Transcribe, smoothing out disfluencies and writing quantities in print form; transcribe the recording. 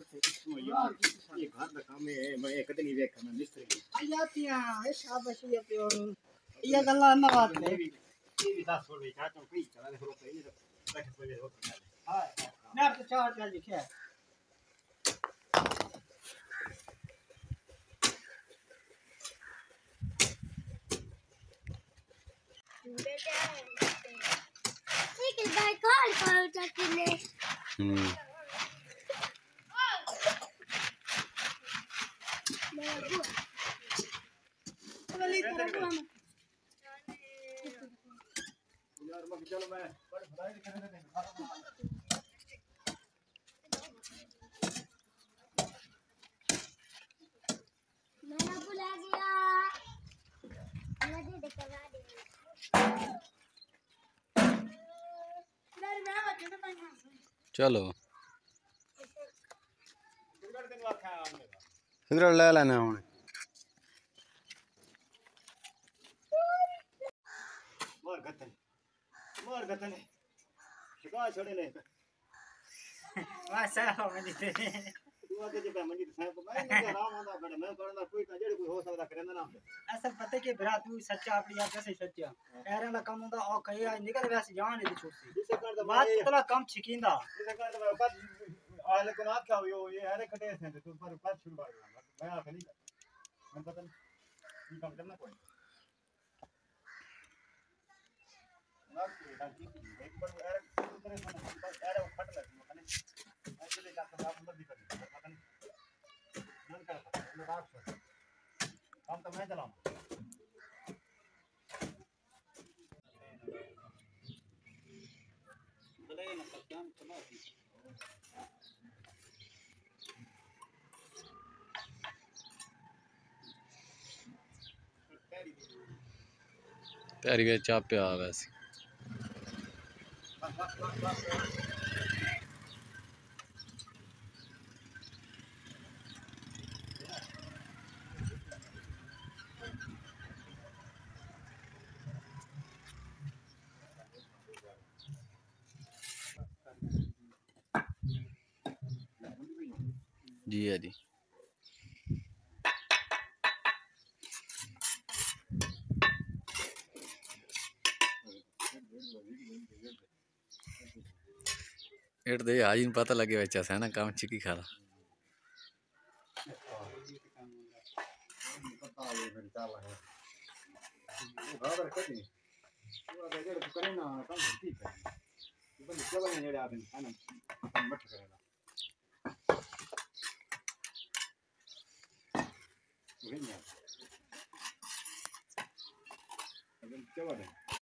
ये घर का काम है मैं एक दिन ही देख मैं मिस्त्री आयातियां ए शाबाश ये पे और ये गल्ला ना बात है ये भी 10 छोड़ चाचा कोई चला दे थोड़ा कहीं बैठ पड़े हो हां मैं तो चार चल लिखा है ठीक है भाई कॉल करो चाची ने यार मैं चलो मैं बड़े खुदाई करने दे मेरा बुला गया मुझे दिखवा दे चलो सिगरेट ले लेना हूँ मार गतन शिका छोड़े ले वाह साहब मंडी ते तू आगे जब मंडी ते साहब मैं नहीं आराम आंदा बड़े मैं करना कोई का जेड़ कोई हो सकदा करे ना ऐसा पता के भरा तू सच्चा अपनी आप कैसे सच्चा एरा ला काम होंदा ओ कहीं निकल वैसे जान नहीं छोड़सी जिसे कर दे बात तला कम छिकिंदा जिसे कर दे बस आले को ना क्या यो ये अरे कटे से तू पर शुरू कर मैं आ नहीं मैं पता नहीं ये काम करना कोई ना की एक बार अरे करे अरे फट लग मने ऐसे ले जाकर आप अंदर भी कर पता नहीं मन कर मैं रात से काम तो मैं चलाऊं भले ना काम चला तेरी वे चा पे आ वैसे जी है जी एट दे आज इन पता लगे बच्चा से ना काम चिकी खाला क्या